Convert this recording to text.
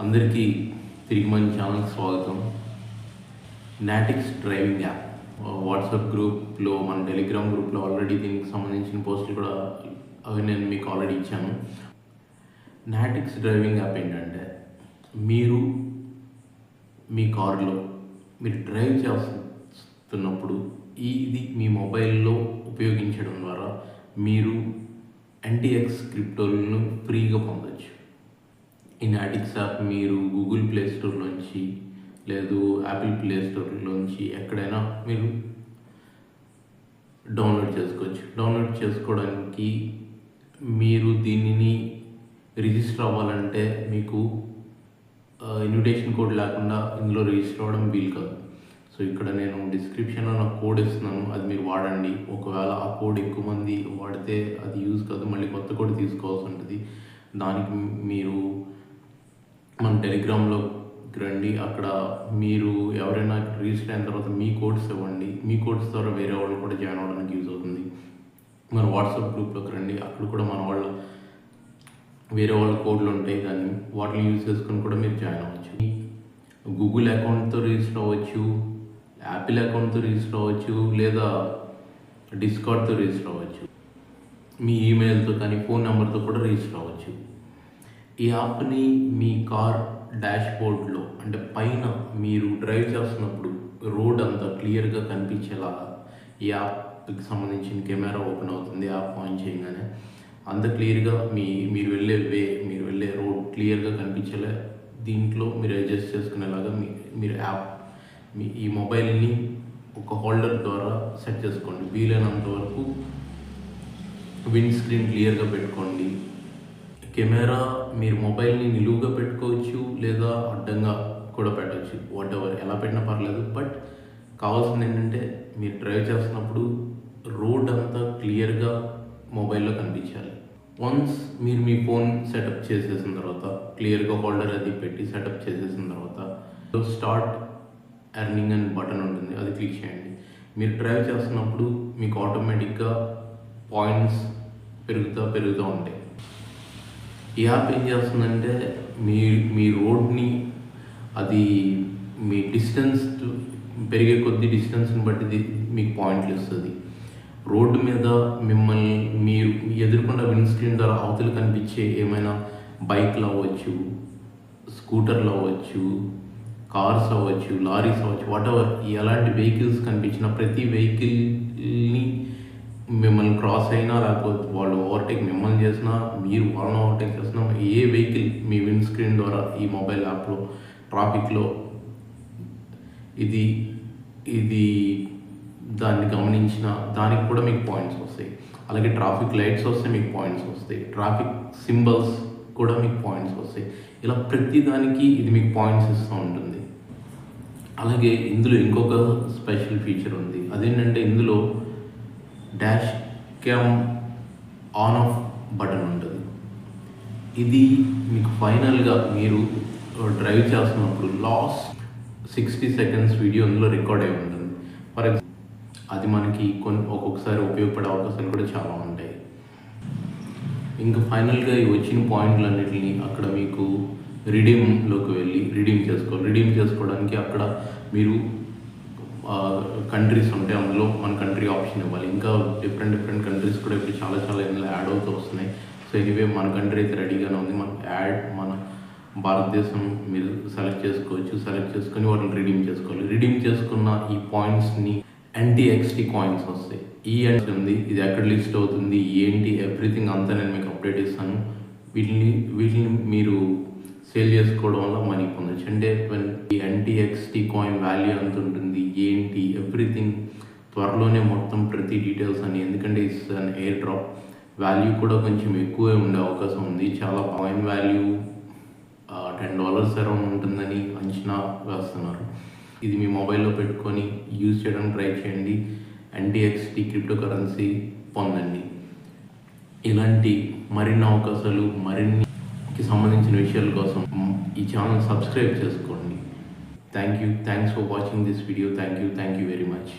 అందరికీ తిరిగి మన ఛానల్కి స్వాగతం. నాటిక్స్ డ్రైవింగ్ యాప్ వాట్సాప్ గ్రూప్లో, మన టెలిగ్రామ్ గ్రూప్లో ఆల్రెడీ దీనికి సంబంధించిన పోస్టులు కూడా అవి నేను మీకు ఆల్రెడీ ఇచ్చాను. నాటిక్స్ డ్రైవింగ్ యాప్ ఏంటంటే, మీరు మీ కారులో మీరు డ్రైవ్ చేస్తున్నప్పుడు ఇది మీ మొబైల్లో ఉపయోగించడం ద్వారా మీరు NTX క్రిప్టోలను ఫ్రీగా పొందవచ్చు. ఈ నాటిక్స్ యాప్ మీరు గూగుల్ ప్లే స్టోర్లోంచి లేదు యాపిల్ ప్లే స్టోర్లోంచి ఎక్కడైనా మీరు డౌన్లోడ్ చేసుకోవచ్చు. డౌన్లోడ్ చేసుకోవడానికి మీరు దీనిని రిజిస్టర్ అవ్వాలంటే మీకు ఇన్విటేషన్ కోడ్ లేకుండా ఇందులో రిజిస్టర్ అవ్వడం వీలు కాదు. సో ఇక్కడ నేను డిస్క్రిప్షన్లో నాకు కోడ్ ఇస్తున్నాను, అది మీరు వాడండి. ఒకవేళ ఆ కోడ్ ఎక్కువ మంది వాడితే అది యూజ్ కాదు, మళ్ళీ కొత్త కోడ్ తీసుకోవాల్సి ఉంటుంది. దానికి మీరు మన టెలిగ్రామ్లోకి రండి. అక్కడ మీరు ఎవరైనా రిజిస్టర్ అయిన తర్వాత మీ కోడ్స్ ఇవ్వండి. మీ కోడ్స్ ద్వారా వేరే వాళ్ళు కూడా జాయిన్ అవ్వడానికి యూజ్ అవుతుంది. మన వాట్సాప్ గ్రూప్లోకి రండి. అక్కడ కూడా మన వేరే వాళ్ళ కోడ్లు ఉంటాయి, దాన్ని వాటిని యూజ్ చేసుకొని కూడా మీరు జాయిన్ అవ్వచ్చు. గూగుల్ అకౌంట్తో రిజిస్టర్ అవ్వచ్చు, యాపిల్ అకౌంట్తో రిజిస్టర్ అవ్వచ్చు, లేదా డిస్కార్డ్తో రిజిస్టర్ అవ్వచ్చు. మీ ఈమెయిల్తో కానీ ఫోన్ నెంబర్తో కూడా రిజిస్టర్ అవ్వచ్చు. ఈ యాప్ని మీ కార్ డాష్ బోర్డ్లో, అంటే పైన మీరు డ్రైవ్ చేస్తున్నప్పుడు రోడ్ అంతా క్లియర్గా కనిపించేలాగా ఈ యాప్కి సంబంధించిన కెమెరా ఓపెన్ అవుతుంది. యాప్ ఆన్ చేయగానే అంత క్లియర్గా మీరు వెళ్ళే రోడ్ క్లియర్గా కనిపించేలా దీంట్లో మీరు అడ్జస్ట్ చేసుకునేలాగా మీరు యాప్ ఈ మొబైల్ని ఒక హోల్డర్ ద్వారా సెట్ చేసుకోండి. వీలైనంత వరకు విండ్ స్క్రీన్ క్లియర్గా పెట్టుకోండి. కెమెరా మీరు మొబైల్ని నిలువుగా పెట్టుకోవచ్చు, లేదా అడ్డంగా కూడా పెట్టవచ్చు. వాట్ ఎవర్ ఎలా పెట్టినా పర్లేదు. బట్ కావాల్సింది ఏంటంటే, మీరు డ్రైవ్ చేస్తున్నప్పుడు రోడ్ అంతా క్లియర్గా మొబైల్లో కనిపించాలి. వన్స్ మీరు మీ ఫోన్ సెటప్ చేసేసిన తర్వాత, క్లియర్గా హోల్డర్ అది పెట్టి సెటప్ చేసేసిన తర్వాత స్టార్ట్ ఎర్నింగ్ అని బటన్ ఉంటుంది, అది క్లిక్ చేయండి. మీరు డ్రైవ్ చేస్తున్నప్పుడు మీకు ఆటోమేటిక్గా పాయింట్స్ పెరుగుతూ ఉంటాయి. ఈ యాప్ ఏం చేస్తుందంటే, మీ రోడ్ని అది మీ డిస్టెన్స్ పెరిగే కొద్ది డిస్టెన్స్ని బట్టి మీకు పాయింట్లు ఇస్తుంది. రోడ్డు మీద మిమ్మల్ని మీరు ఎదుర్కొన్న విండ్ స్క్రీన్ ద్వారా అవతలు కనిపించే ఏమైనా బైక్లు అవ్వచ్చు, స్కూటర్లు అవ్వచ్చు, కార్స్ అవ్వచ్చు, లారీస్ అవ్వచ్చు, వాటెవర్ ఎలాంటి వెహికల్స్ కనిపించిన ప్రతి వెహికల్ని మిమ్మల్ని క్రాస్ అయినా, లేకపోతే వాళ్ళు ఓవర్టేక్ మిమ్మల్ని చేసినా, మీరు వాళ్ళని ఓవర్టేక్ చేసినా, ఏ వెహికల్ మీ విండ్ స్క్రీన్ ద్వారా ఈ మొబైల్ యాప్లో ట్రాఫిక్లో ఇది దాన్ని గమనించిన దానికి కూడా మీకు పాయింట్స్ వస్తాయి. అలాగే ట్రాఫిక్ లైట్స్ వస్తే మీకు పాయింట్స్ వస్తాయి. ట్రాఫిక్ సింబల్స్ కూడా మీకు పాయింట్స్ వస్తాయి. ఇలా ప్రతి దానికి ఇది మీకు పాయింట్స్ ఇస్తూ ఉంటుంది. అలాగే ఇందులో ఇంకొక స్పెషల్ ఫీచర్ ఉంది. అదేంటంటే, ఇందులో dash cam on off button ఉంటుంది. ఇది మీకు ఫైనల్గా మీరు డ్రైవ్ చేస్తున్నప్పుడు లాస్ట్ 60 సెకండ్స్ వీడియో అందులో రికార్డ్ అయి ఉంటుంది. ఫర్ ఎగ్జాంపుల్ అది మనకి ఒక్కొక్కసారి ఉపయోగపడే అవకాశాలు కూడా చాలా ఉంటాయి. ఇంకా ఫైనల్గా ఈ వచ్చిన పాయింట్లన్నిటిని అక్కడ మీకు రిడీమ్లోకి వెళ్ళి రిడీమ్ చేసుకోవాలి. రిడీమ్ చేసుకోవడానికి అక్కడ మీరు కంట్రీస్ ఉంటాయి, అందులో మన కంట్రీ ఆప్షన్ ఇవ్వాలి. ఇంకా డిఫరెంట్ కంట్రీస్ కూడా ఇప్పుడు చాలా ఇందులో యాడ్ అవుతూ వస్తున్నాయి. సో ఎనీవే మన కంట్రీ అయితే రెడీగానే ఉంది. మన భారతదేశం మీరు సెలెక్ట్ చేసుకోవచ్చు. సెలెక్ట్ చేసుకొని వాటిని రిడీమ్ చేసుకోవాలి. రిడీమ్ చేసుకున్న ఈ పాయింట్స్ని NTXT కాయిన్స్ వస్తాయి. ఈ ఉంది, ఇది ఎక్కడ లిస్ట్ అవుతుంది, ఏంటి, ఎవ్రీథింగ్ అంతా నేను మీకు అప్డేట్ ఇస్తాను. వీటిని మీరు సేల్ చేసుకోవడం వల్ల మనీ పొందొచ్చు. అంటే ఈ NTXT కాయిన్ వాల్యూ ఎంత ఉంటుంది, ఏంటి, ఎవ్రీథింగ్ త్వరలోనే మొత్తం ప్రతి డీటెయిల్స్ అని. ఎందుకంటే it's an air drop, value కూడా కొంచెం ఎక్కువే ఉండే అవకాశం ఉంది. చాలా కాయిన్ వాల్యూ $10 అరౌండ్ ఉంటుందని అంచనా వేస్తున్నారు. ఇది మీ మొబైల్లో పెట్టుకొని యూజ్ చేయడానికి ట్రై చేయండి. NTXT క్రిప్టో కరెన్సీ పొందండి. ఇలాంటి మరిన్ని అవకాశాలు, మరిన్నికి సంబంధించిన విషయాల కోసం ఈ ఛానల్ సబ్స్క్రైబ్ చేసుకోండి. Thanks for watching this video. Thank you very much.